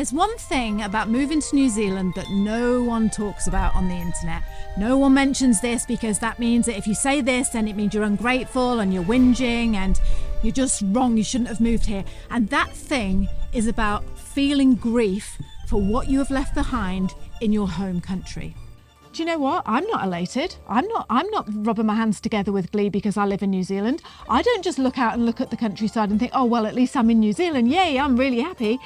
There's one thing about moving to New Zealand that no one talks about on the internet. No one mentions this because that means that if you say this, then it means you're ungrateful and you're whinging and you're just wrong. You shouldn't have moved here. And that thing is about feeling grief for what you have left behind in your home country. Do you know what? I'm not elated. I'm not rubbing my hands together with glee because I live in New Zealand. I don't just look out and look at the countryside and think, oh, well, at least I'm in New Zealand. Yay, I'm really happy.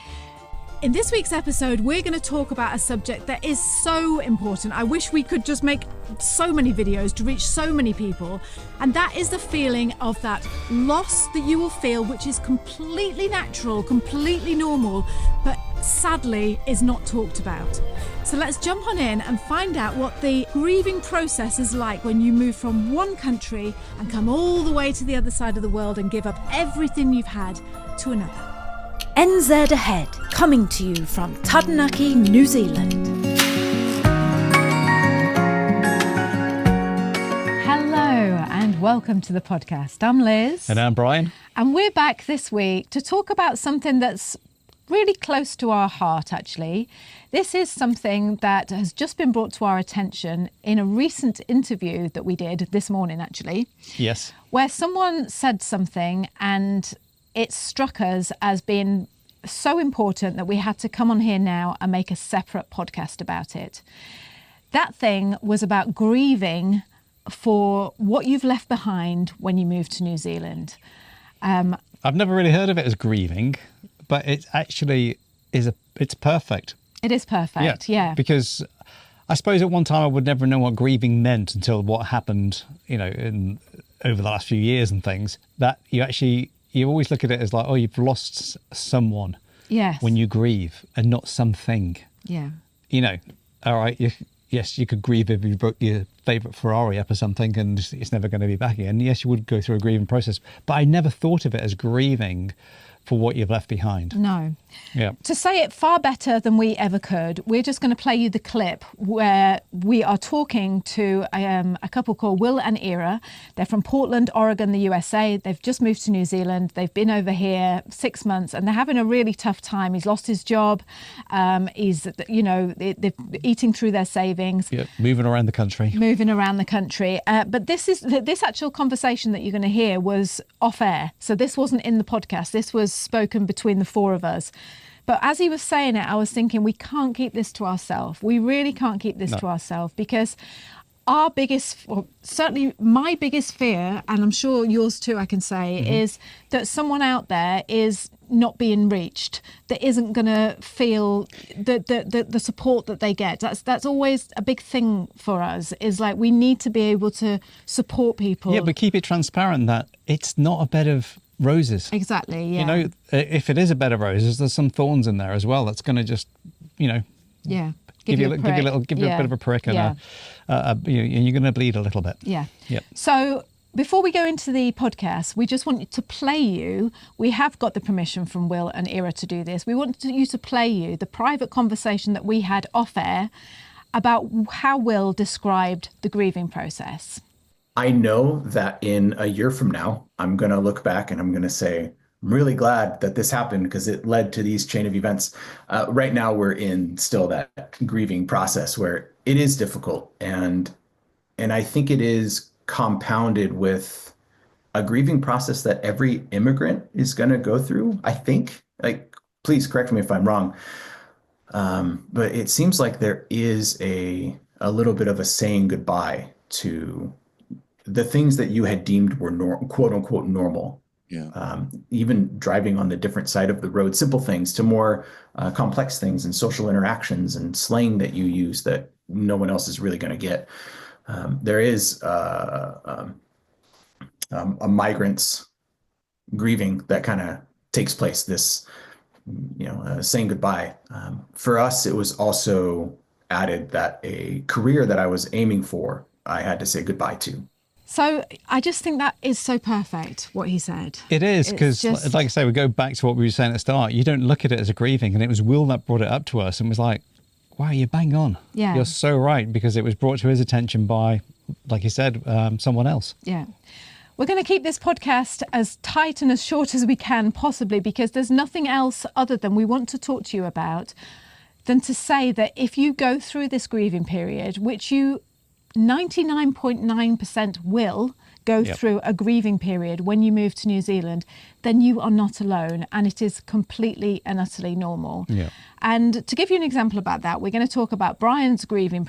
In this week's episode, we're going to talk about a subject that is so important. I wish we could just make so many videos to reach so many people. And that is the feeling of that loss that you will feel, which is completely natural, completely normal, but sadly is not talked about. So let's jump on in and find out what the grieving process is like when you move from one country and come all the way to the other side of the world and give up everything you've had to another. NZAhead, coming to you from Taranaki, New Zealand. Hello and welcome to the podcast. I'm Liz. And I'm Brian. And we're back this week to talk about something that's really close to our heart, actually. This is something that has just been brought to our attention in a recent interview that we did this morning, actually. Yes. Where someone said something and it struck us as being so important that we had to come on here now and make a separate podcast about it. That thing was about grieving for what you've left behind when you move to New Zealand. I've never really heard of it as grieving, but it actually is it's perfect. It is perfect, yeah. Because I suppose at one time I would never know what grieving meant until what happened, over the last few years and things, that you always look at it as like, oh, you've lost someone. Yes. When you grieve and not something. Yeah. All right, yes, you could grieve if you broke your favourite Ferrari up or something and it's never going to be back again. Yes, you would go through a grieving process. But I never thought of it as grieving for what you've left behind. No. Yeah. To say it far better than we ever could, we're just going to play you the clip where we are talking to a couple called Will and Ira. They're from Portland, Oregon, the USA. They've just moved to New Zealand. They've been over here 6 months and they're having a really tough time. He's lost his job. He's, they're eating through their savings. Yeah, moving around the country. But this actual conversation that you're going to hear was off air. So this wasn't in the podcast. This was spoken between the four of us. But as he was saying it, I was thinking, we can't keep this to ourselves. We really can't keep this to ourselves, because our biggest, or certainly my biggest fear, and I'm sure yours too, I can say, is that someone out there is not being reached, that isn't going to feel the support that they get. That's always a big thing for us, is like we need to be able to support people. Yeah, but keep it transparent that it's not a bed of roses. Exactly, yeah. If it is a bed of roses, there's some thorns in there as well. That's going to just, give you a bit of a prick and you're going to bleed a little bit. Yeah. Yep. So before we go into the podcast, we just want to play you. We have got the permission from Will and Ira to do this. We want you to play you the private conversation that we had off air about how Will described the grieving process. I know that in a year from now, I'm going to look back and I'm going to say, I'm really glad that this happened because it led to these chain of events. Right now, we're in still that grieving process where it is difficult. And I think it is compounded with a grieving process that every immigrant is going to go through, I think. Please correct me if I'm wrong. But it seems like there is a little bit of a saying goodbye to the things that you had deemed were quote unquote normal. Yeah. Even driving on the different side of the road, simple things to more complex things and social interactions and slang that you use that no one else is really going to get. There is a migrant's grieving that kind of takes place, this, saying goodbye. For us, it was also added that a career that I was aiming for, I had to say goodbye to. So I just think that is so perfect, what he said. It is, because like I say, we go back to what we were saying at the start. You don't look at it as a grieving. And it was Will that brought it up to us and was like, wow, you're bang on. Yeah. You're so right, because it was brought to his attention by, like you said, someone else. Yeah. We're going to keep this podcast as tight and as short as we can possibly, because there's nothing else other than we want to talk to you about than to say that if you go through this grieving period, which you 99.9% will go through a grieving period when you move to New Zealand, then you are not alone, and it is completely and utterly normal. Yeah. And to give you an example about that, we're going to talk about Brian's grieving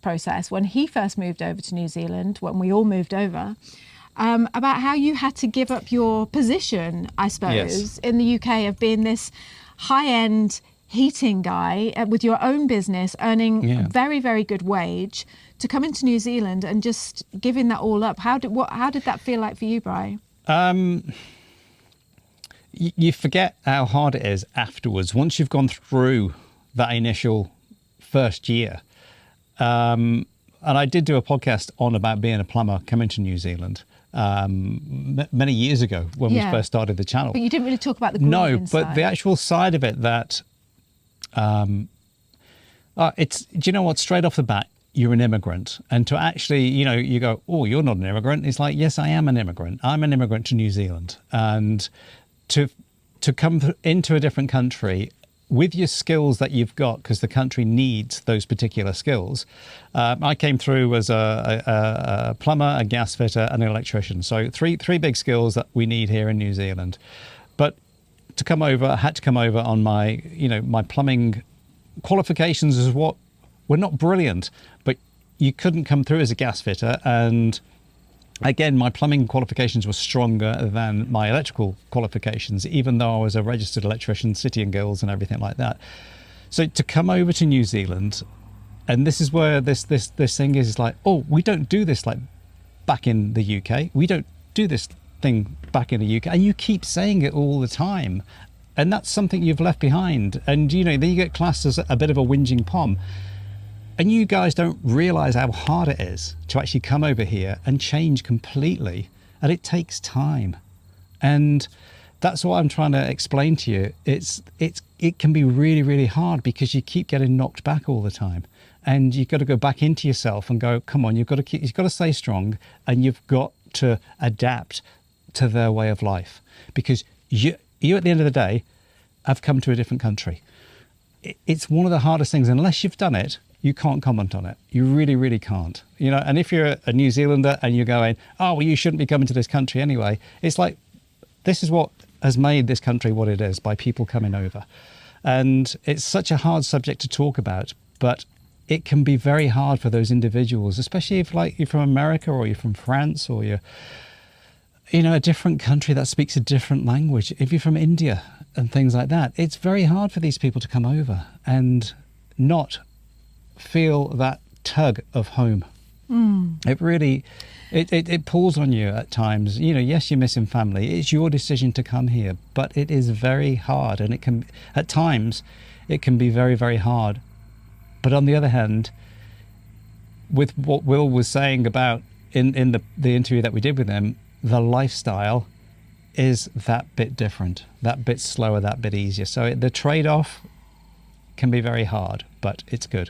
process when he first moved over to New Zealand, when we all moved over, about how you had to give up your position, I suppose, in the UK of being this high-end heating guy with your own business, earning a very, very good wage, to come into New Zealand and just giving that all up. How did that feel like for you, Brian? You forget how hard it is afterwards. Once you've gone through that initial first year, and I did do a podcast on about being a plumber coming to New Zealand many years ago when we first started the channel. But you didn't really talk about the grieving side. But the actual side of it that it's, do you know what, straight off the bat, you're an immigrant, and to actually, you go, oh, you're not an immigrant. It's like, yes, I am an immigrant. I'm an immigrant to New Zealand, and to come into a different country with your skills that you've got, because the country needs those particular skills. I came through as a plumber, a gas fitter, and an electrician. So three big skills that we need here in New Zealand. But to come over, I had to come over on my, my plumbing qualifications is what were not brilliant, but you couldn't come through as a gas fitter. And again, my plumbing qualifications were stronger than my electrical qualifications, even though I was a registered electrician, City and Guilds and everything like that. So to come over to New Zealand, and this is where this thing is like, oh, we don't do this like back in the UK. We don't do this thing back in the UK. And you keep saying it all the time. And that's something you've left behind. And, then you get classed as a bit of a whinging pom. And you guys don't realise how hard it is to actually come over here and change completely. And it takes time. And that's what I'm trying to explain to you. It can be really, really hard because you keep getting knocked back all the time. And you've got to go back into yourself and go, come on, you've got to stay strong, and you've got to adapt to their way of life. Because you at the end of the day have come to a different country. It's one of the hardest things. Unless you've done it, you can't comment on it. You really, really can't. And if you're a New Zealander and you're going, oh, well, you shouldn't be coming to this country anyway. It's like, this is what has made this country what it is, by people coming over. And it's such a hard subject to talk about, but it can be very hard for those individuals, especially if you're from America or you're from France or you're, a different country that speaks a different language. If you're from India and things like that, it's very hard for these people to come over and not feel that tug of home. It really, it pulls on you at times. Yes, you're missing family. It's your decision to come here, but it is very hard, and at times it can be very, very hard. But on the other hand, with what Will was saying about in the interview that we did with him, the lifestyle is that bit different, that bit slower, that bit easier. So the trade-off can be very hard, but it's good.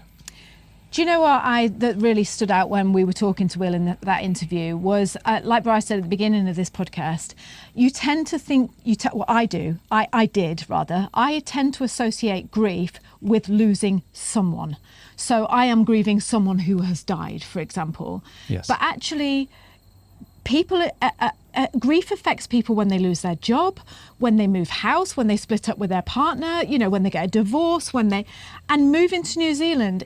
Do you know what that really stood out when we were talking to Will in that interview was, like Bryce said at the beginning of this podcast, you tend to think, I tend to associate grief with losing someone. So I am grieving someone who has died, for example. Yes. But actually, grief affects people when they lose their job, when they move house, when they split up with their partner, when they get a divorce, and moving to New Zealand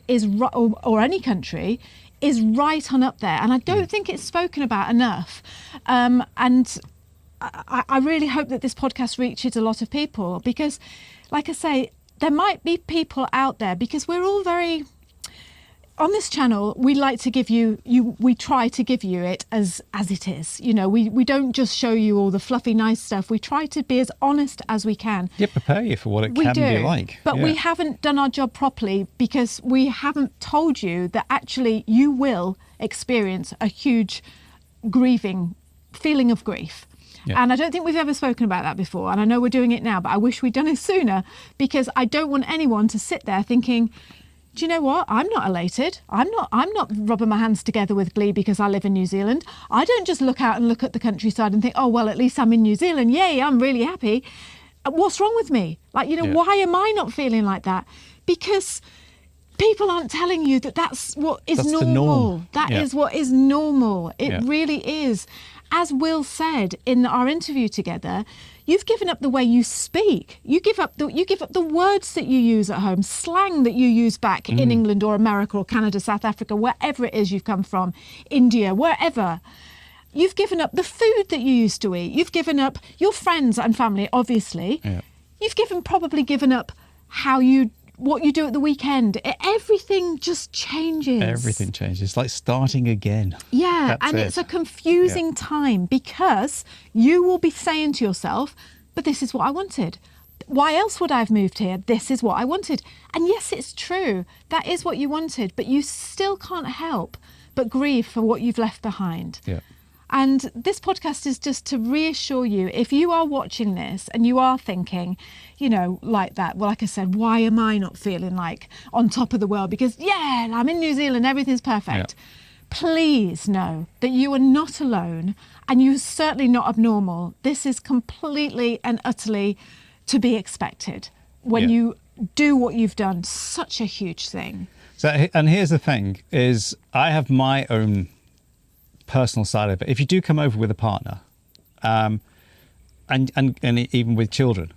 or any country is right on up there. And I don't think it's spoken about enough. And I really hope that this podcast reaches a lot of people, because, like I say, there might be people out there, because we're all very... On this channel, we like to give we try to give you it as it is. We don't just show you all the fluffy, nice stuff. We try to be as honest as we can. Yeah, prepare you for what it can be like. But we haven't done our job properly, because we haven't told you that actually you will experience a huge feeling of grief. Yeah. And I don't think we've ever spoken about that before. And I know we're doing it now, but I wish we'd done it sooner, because I don't want anyone to sit there thinking, do you know what? I'm not elated. I'm not rubbing my hands together with glee because I live in New Zealand. I don't just look out and look at the countryside and think, oh, well, at least I'm in New Zealand. Yay, I'm really happy. What's wrong with me? Like, why am I not feeling like that? Because people aren't telling you that that's what is That's normal. the norm. That is what is normal. It really is. As Will said in our interview together, you've given up the way you speak. You give up the words that you use at home, slang that you use back in England or America or Canada, South Africa, wherever it is you've come from, India, wherever. You've given up the food that you used to eat. You've given up your friends and family, obviously. Yeah. You've probably given up what you do at the weekend. Everything just changes. Everything changes. It's like starting again. Yeah, That's it. It's a confusing time because you will be saying to yourself, but this is what I wanted. Why else would I have moved here? This is what I wanted. And yes, it's true. That is what you wanted, but you still can't help but grieve for what you've left behind. Yeah. And this podcast is just to reassure you, if you are watching this and you are thinking, like that, well, like I said, why am I not feeling like on top of the world? Because, I'm in New Zealand, everything's perfect. Yeah. Please know that you are not alone and you're certainly not abnormal. This is completely and utterly to be expected when you do what you've done. Such a huge thing. So, and here's the thing, is I have my own personal side of it. If you do come over with a partner, and even with children,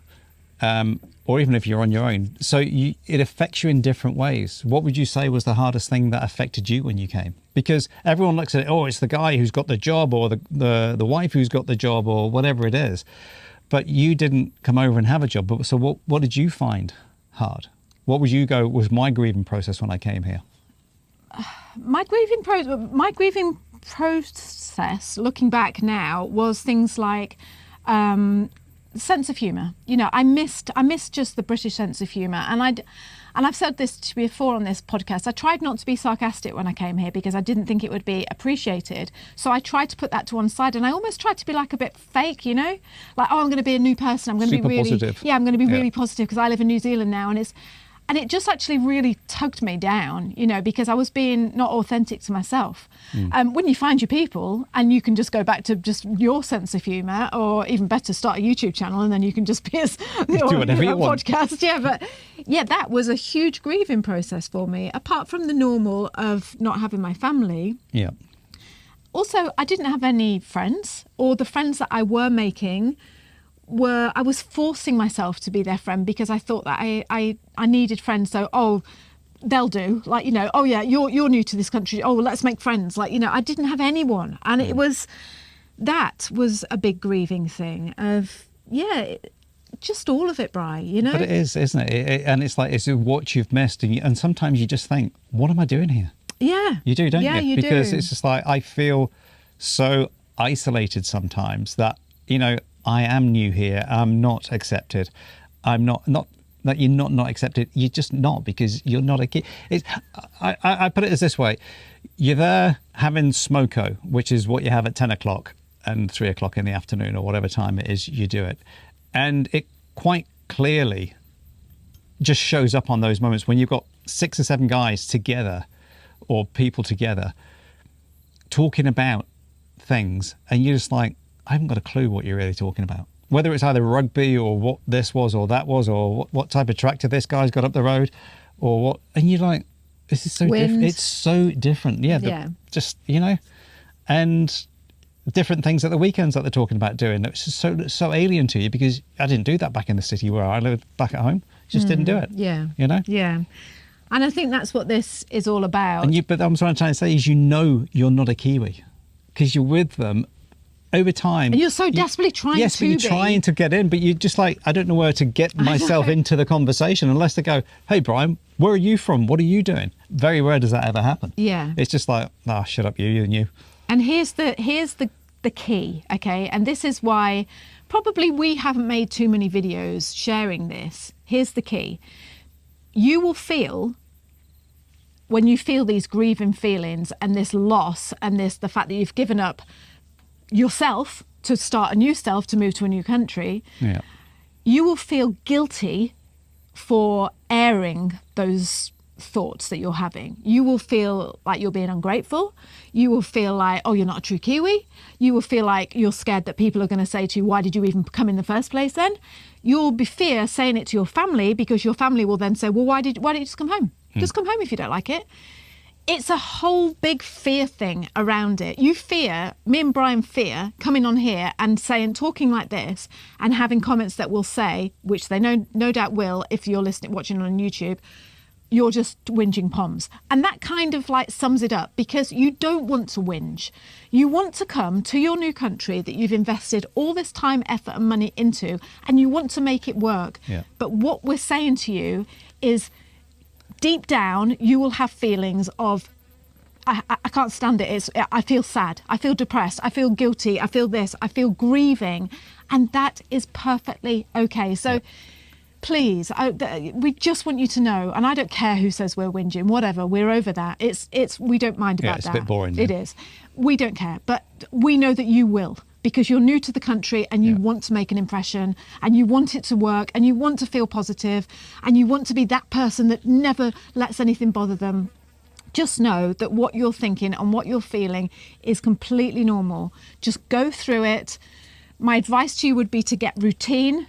or even if you're on your own, so it affects you in different ways. What would you say was the hardest thing that affected you when you came? Because everyone looks at it, it's the guy who's got the job, or the wife who's got the job, or whatever it is. But you didn't come over and have a job. So what did you find hard? What would you go was my grieving process when I came here? My grieving process, looking back now, was things like sense of humour. I missed just the British sense of humour, and I've said this before on this podcast. I tried not to be sarcastic when I came here because I didn't think it would be appreciated. So I tried to put that to one side, and I almost tried to be like a bit fake, like, I'm going to be a new person. I'm going to be really positive. Yeah, I'm going to be really positive because I live in New Zealand now, and it just actually really tugged me down, because I was being not authentic to myself. When you find your people and you can just go back to just your sense of humour, or even better, start a YouTube channel and then you can just be do whatever you want. Podcast. Yeah, but that was a huge grieving process for me. Apart from the normal of not having my family. Yeah. Also, I didn't have any friends, or the friends that I were making I was forcing myself to be their friend because I thought that I needed friends. So, they'll do, like, you're new to this country. Oh, let's make friends. Like, I didn't have anyone. And that was a big grieving thing of, just all of it, Bri, But it is, isn't it? And it's like, it's what you've missed. And sometimes you just think, what am I doing here? Yeah. You do, don't you? Yeah, you do. Because it's just like, I feel so isolated sometimes that, I am new here. I'm not accepted. I'm not that you're not accepted. You're just not, because you're not a kid. I put it as this way. You're there having smoko, which is what you have at 10 o'clock and 3 o'clock in the afternoon, or whatever time it is you do it. And it quite clearly just shows up on those moments when you've got 6 or 7 guys together, or people together, talking about things, and you're just like, I haven't got a clue what you're really talking about. Whether it's either rugby, or what this was, or that was, or what type of tractor this guy's got up the road, or what. And you're like, this is so different. It's so different. Yeah. Just, and different things at the weekends that they're talking about doing. It's just so alien to you, because I didn't do that back in the city where I lived back at home. Just didn't do it. Yeah. Yeah. And I think that's what this is all about. But I'm trying to say is, you're not a Kiwi, because you're with them over time. And you're so desperately trying to be. Yes, but you're trying to get in, but you're just like, I don't know where to get myself into the conversation unless they go, hey, Brian, where are you from? What are you doing? Very rare does that ever happen. Yeah. It's just like, shut up, you and you. And here's the key, okay? And this is why probably we haven't made too many videos sharing this. Here's the key. You will feel, when you feel these grieving feelings and this loss and the fact that you've given up yourself to start a new self, to move to a new country, you will feel guilty for airing those thoughts that you're having. You will feel like you're being ungrateful. You will feel like, oh, you're not a true Kiwi. You will feel like you're scared that people are going to say to you, why did you even come in the first place then? You'll be fear saying it to your family, because your family will then say, well, why don't you just come home? Just come home if you don't like it. It's a whole big fear thing around it. Me and Brian fear coming on here and talking like this and having comments that will say, which they no doubt will if you're watching on YouTube, you're just whinging poms. And that kind of like sums it up, because you don't want to whinge. You want to come to your new country that you've invested all this time, effort and money into, and you want to make it work. Yeah. But what we're saying to you is, deep down, you will have feelings of, I can't stand it. I feel sad. I feel depressed. I feel guilty. I feel this. I feel grieving. And that is perfectly okay. So please, we just want you to know, and I don't care who says we're whinging, whatever, we're over that. We don't mind about that. It's a bit boring. It is. We don't care. But we know that you will, because you're new to the country and you want to make an impression and you want it to work and you want to feel positive and you want to be that person that never lets anything bother them. Just know that what you're thinking and what you're feeling is completely normal. Just go through it. My advice to you would be to get routine.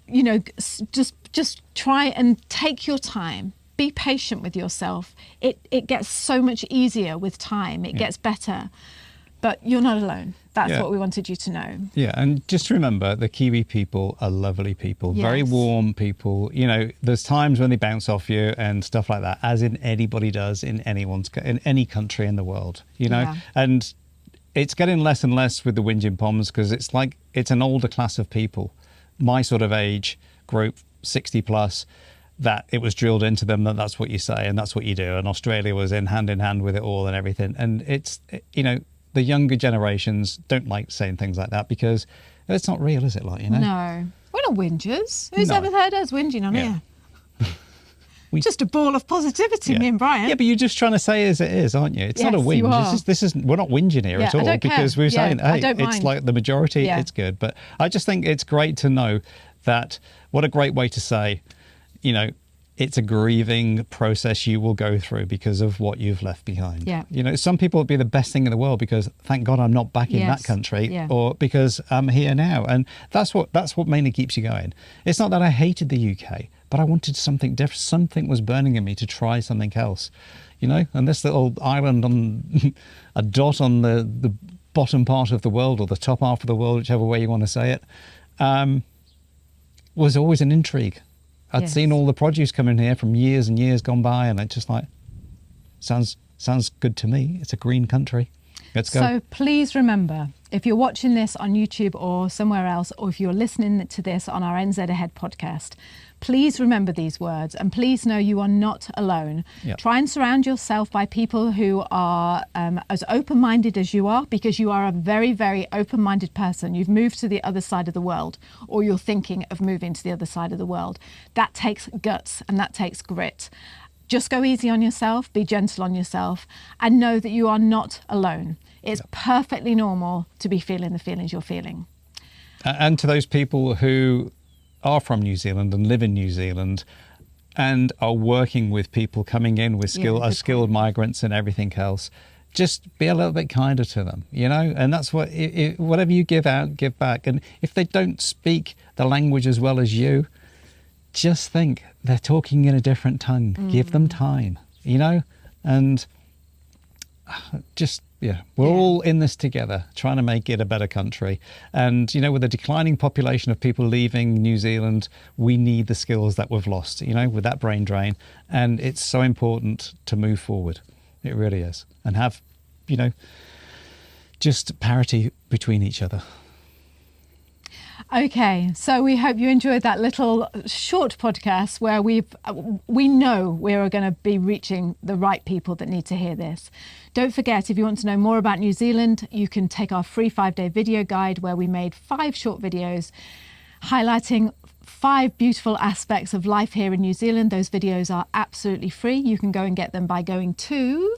You know, just try and take your time. Be patient with yourself. It gets so much easier with time. It gets better. But you're not alone. That's what we wanted you to know. Yeah, and just remember, the Kiwi people are lovely people, very warm people. You know, there's times when they bounce off you and stuff like that, as in anybody does in any country in the world, you know. And it's getting less and less with the whinging poms, because it's like it's an older class of people, my sort of age group, 60 plus, that it was drilled into them that that's what you say and that's what you do. And Australia was in hand with it all and everything. And it's, you know, the younger generations don't like saying things like that, because it's not real, is it? Like, you know? No. We're not whingers. Who's ever heard us whinging on here? Just a ball of positivity, me and Brian. Yeah, but you're just trying to say as it is, aren't you? It's not a whinge. We're not whinging here at all, because we're saying, hey, it's like the majority, it's good. But I just think it's great to know that, what a great way to say, you know, it's a grieving process you will go through because of what you've left behind. Yeah. You know, some people, it'd be the best thing in the world because thank God I'm not back in that country, or because I'm here now. And that's what mainly keeps you going. It's not that I hated the UK, but I wanted something different. Something was burning in me to try something else, you know. And this little island on a dot on the bottom part of the world, or the top half of the world, whichever way you want to say it, was always an intrigue. I'd seen all the produce coming here from years and years gone by, and it just like, sounds good to me. It's a green country. Let's go. So please remember, if you're watching this on YouTube or somewhere else, or if you're listening to this on our NZAhead podcast, please remember these words, and please know you are not alone. Try and surround yourself by people who are as open-minded as you are, because you are a very, very open-minded person. You've moved to the other side of the world, or you're thinking of moving to the other side of the world. That takes guts and that takes grit. Just go easy on yourself, be gentle on yourself, and know that you are not alone. It's perfectly normal to be feeling the feelings you're feeling. And to those people who are from New Zealand and live in New Zealand and are working with people coming in with skilled migrants and everything else, just be a little bit kinder to them, you know. And that's what whatever you give out, give back. And if they don't speak the language as well as you, just think they're talking in a different tongue. Give them time, you know. And just we're all in this together, trying to make it a better country. And, you know, with a declining population of people leaving New Zealand, we need the skills that we've lost, you know, with that brain drain. And it's so important to move forward. It really is. And have, you know, just parity between each other. Okay, so we hope you enjoyed that little short podcast where we know we're going to be reaching the right people that need to hear this. Don't forget, if you want to know more about New Zealand, you can take our free 5-day video guide where we made 5 short videos highlighting 5 beautiful aspects of life here in New Zealand. Those videos are absolutely free. You can go and get them by going to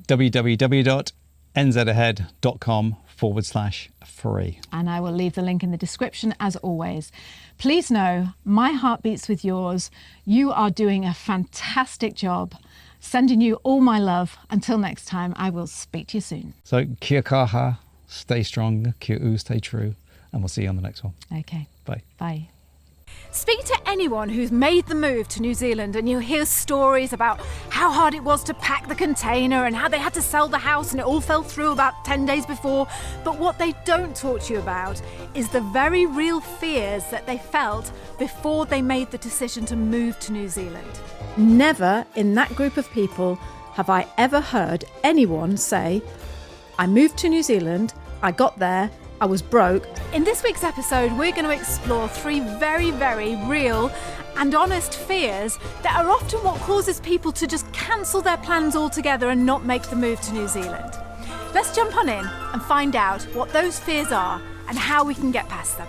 www.NZAhead.com /free. And I will leave the link in the description as always. Please know my heart beats with yours. You are doing a fantastic job. Sending you all my love. Until next time, I will speak to you soon. So kia kaha, stay strong, kia u, stay true, and we'll see you on the next one. Okay. Bye. Bye. Speak to anyone who's made the move to New Zealand and you'll hear stories about how hard it was to pack the container and how they had to sell the house and it all fell through about 10 days before. But what they don't talk to you about is the very real fears that they felt before they made the decision to move to New Zealand. Never in that group of people have I ever heard anyone say, I moved to New Zealand, I got there, I was broke. In this week's episode, we're going to explore 3 very, very real and honest fears that are often what causes people to just cancel their plans altogether and not make the move to New Zealand. Let's jump on in and find out what those fears are and how we can get past them.